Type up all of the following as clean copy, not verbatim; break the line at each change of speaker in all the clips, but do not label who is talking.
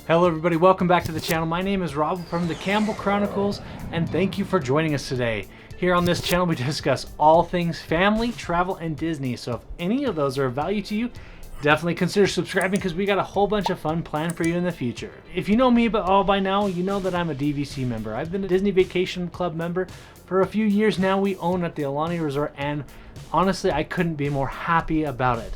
Hello everybody, welcome back to the channel. My name is Rob from the Campbell Chronicles, and thank you for joining us today. Here on this channel we discuss all things family, travel, and Disney. So if any of those are of value to you, definitely consider subscribing because we got a whole bunch of fun planned for you in the future. If you know me by now, you know that I'm a DVC member. I've been a Disney Vacation Club member for a few years now. We own at the add-on-itis Resort, and honestly I couldn't be more happy about it.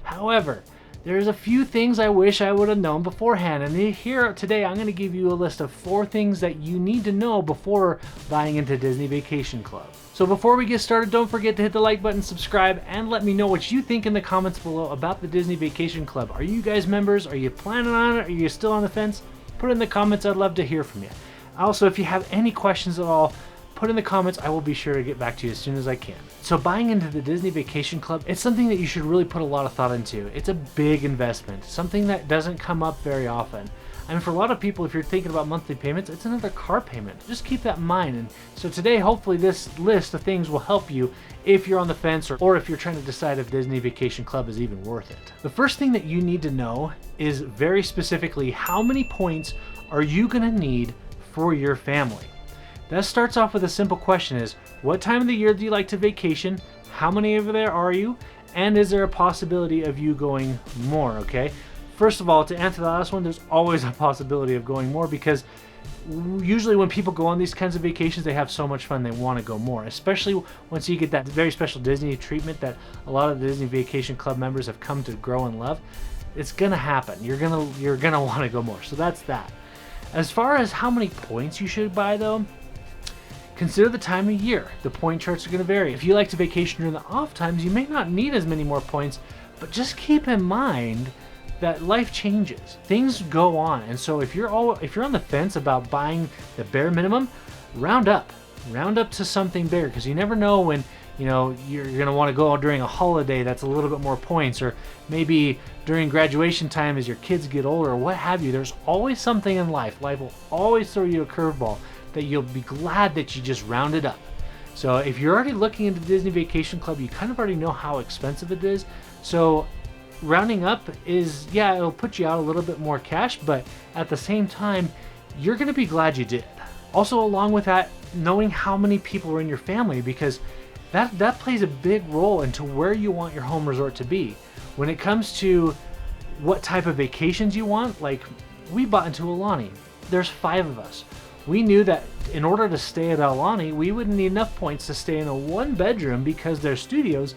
However, there's a few things I wish I would have known beforehand, and here today I'm going to give you a list of 4 things that you need to know before buying into Disney Vacation Club. So before we get started, don't forget to hit the like button, subscribe, and let me know what you think in the comments below about the Disney Vacation Club. Are you guys members? Are you planning on it? Are you still on the fence? Put it in the comments. I'd love to hear from you. Also, if you have any questions at all, put in the comments. I will be sure to get back to you as soon as I can. So buying into the Disney Vacation Club, it's something that you should really put a lot of thought into. It's a big investment, something that doesn't come up very often. I mean, for a lot of people, if you're thinking about monthly payments, it's another car payment. Just keep that in mind. And so today, hopefully this list of things will help you if you're on the fence or if you're trying to decide if Disney Vacation Club is even worth it. The first thing that you need to know is very specifically how many points are you gonna need for your family. That starts off with a simple question: is what time of the year do you like to vacation? How many of there are you? And is there a possibility of you going more, okay? First of all, to answer the last one, there's always a possibility of going more because usually when people go on these kinds of vacations, they have so much fun they want to go more, especially once you get that very special Disney treatment that a lot of the Disney Vacation Club members have come to grow and love. It's gonna happen. You're gonna want to go more. So that's that. As far as how many points you should buy though, consider the time of year. The point charts are going to vary. If you like to vacation during the off times, you may not need as many more points, but just keep in mind that life changes. Things go on, and so if you're on the fence about buying the bare minimum, round up to something bigger, because you never know when you're going to want to go during a holiday that's a little bit more points, or maybe during graduation time as your kids get older, or what have you. There's always something in life. Life will always throw you a curveball that you'll be glad that you just rounded up. So if you're already looking into Disney Vacation Club, you kind of already know how expensive it is. So rounding up is, yeah, it'll put you out a little bit more cash, but at the same time, you're gonna be glad you did. Also, along with that, knowing how many people are in your family, because that plays a big role into where you want your home resort to be. When it comes to what type of vacations you want, like we bought into Aulani, there's 5 of us. We knew that in order to stay at Aulani, we wouldn't need enough points to stay in a 1-bedroom because their studios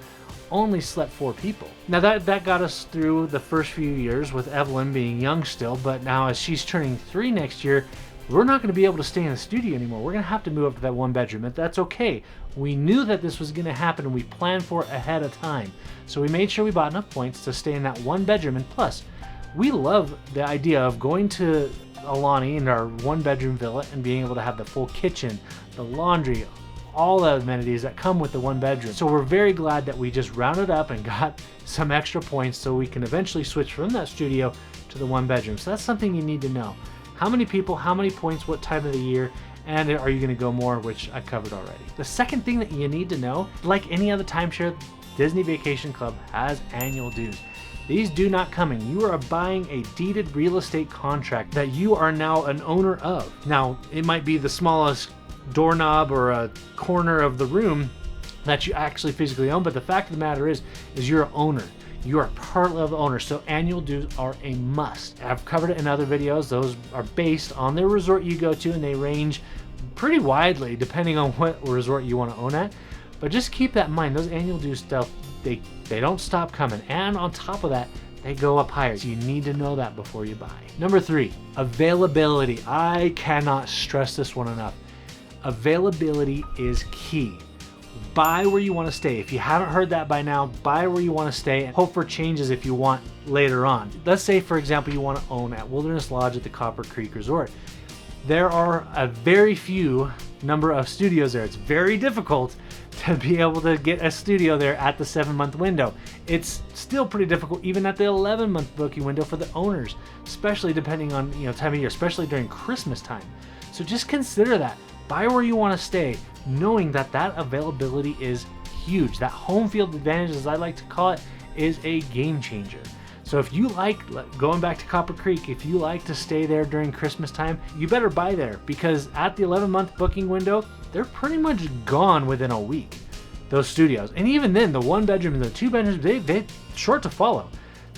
only slept 4 people. Now that got us through the first few years with Evelyn being young still, but now as she's turning 3 next year, we're not going to be able to stay in the studio anymore. We're going to have to move up to that 1-bedroom, and that's okay. We knew that this was going to happen, and we planned for it ahead of time. So we made sure we bought enough points to stay in that 1-bedroom, and plus, we love the idea of going to Aulani in our 1-bedroom villa and being able to have the full kitchen, the laundry, all the amenities that come with the 1-bedroom. So we're very glad that we just rounded up and got some extra points so we can eventually switch from that studio to the 1-bedroom. So that's something you need to know. How many people, how many points, what time of the year, and are you going to go more, which I covered already. The second thing that you need to know, like any other timeshare, Disney Vacation Club has annual dues. These do not come in. You are buying a deeded real estate contract that you are now an owner of. Now, it might be the smallest doorknob or a corner of the room that you actually physically own, but the fact of the matter is you're an owner. You are part of the owner, so annual dues are a must. I've covered it in other videos. Those are based on the resort you go to, and they range pretty widely depending on what resort you want to own at. But just keep that in mind. Those annual dues stuff, they don't stop coming, and on top of that, they go up higher. So you need to know that before you buy. Number 3, availability. I cannot stress this one enough. Availability is key. Buy where you want to stay. If you haven't heard that by now, buy where you want to stay and hope for changes if you want later on. Let's say, for example, you want to own at Wilderness Lodge at the Copper Creek Resort. There are a very few number of studios there. It's very difficult to be able to get a studio there at the 7-month window. It's still pretty difficult even at the 11-month booking window for the owners, especially depending on time of year, especially during Christmas time. So just consider that. Buy where you want to stay, knowing that availability is huge. That home field advantage, as I like to call it, is a game changer. So if you like going back to Copper Creek, if you like to stay there during Christmas time, you better buy there, because at the 11-month booking window, they're pretty much gone within a week, those studios. And even then, the 1-bedroom and the 2-bedrooms, they're short to follow.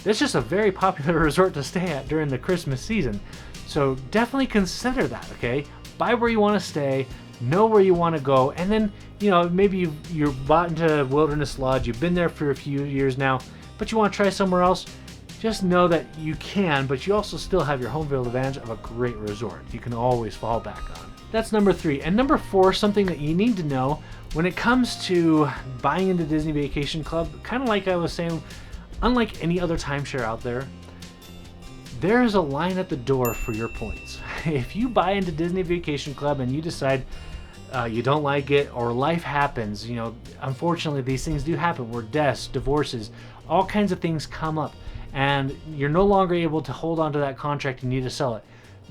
It's just a very popular resort to stay at during the Christmas season. So definitely consider that, okay? Buy where you want to stay, know where you want to go, and then, you know, maybe you're bought into Wilderness Lodge, you've been there for a few years now, but you want to try somewhere else. Just know that you can, but you also still have your home field advantage of a great resort you can always fall back on. That's number 3. And number 4, something that you need to know when it comes to buying into Disney Vacation Club, kind of like I was saying, unlike any other timeshare out there, there is a line at the door for your points. If you buy into Disney Vacation Club and you decide you don't like it, or life happens, you know, unfortunately these things do happen, where deaths, divorces, all kinds of things come up, and you're no longer able to hold on to that contract, you need to sell it.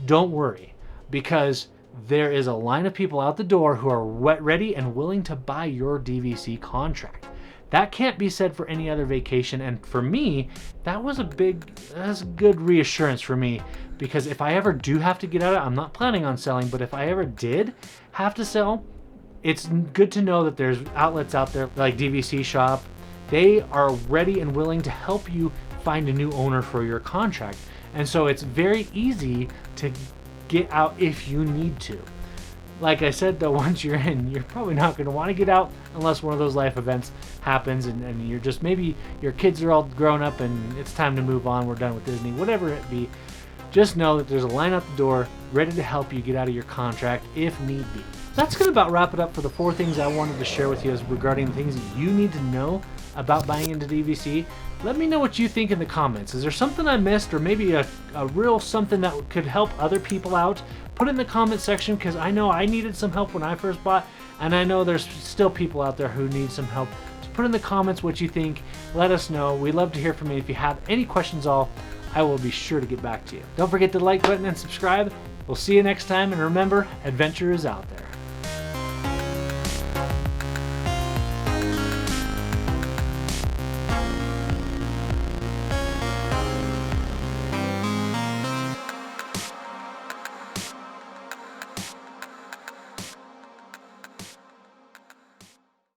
Don't worry, because there is a line of people out the door who are ready and willing to buy your DVC contract. That can't be said for any other vacation, and for me, that's a good reassurance for me, because if I ever do have to get out of it, I'm not planning on selling, but if I ever did have to sell, it's good to know that there's outlets out there like DVC Shop. They are ready and willing to help you find a new owner for your contract. And so it's very easy to get out if you need to. Like I said though, once you're in, you're probably not going to want to get out unless one of those life events happens and you're just, maybe your kids are all grown up and it's time to move on, we're done with Disney, whatever it be. Just know that there's a line out the door ready to help you get out of your contract if need be. That's going to about wrap it up for the 4 things I wanted to share with you as regarding the things that you need to know about buying into DVC. Let me know what you think in the comments. Is there something I missed, or maybe a real something that could help other people out? Put it in the comment section, because I know I needed some help when I first bought, and I know there's still people out there who need some help. So put in the comments what you think. Let us know. We'd love to hear from you. If you have any questions at all, I will be sure to get back to you. Don't forget the like button and subscribe. We'll see you next time, and remember, adventure is out there.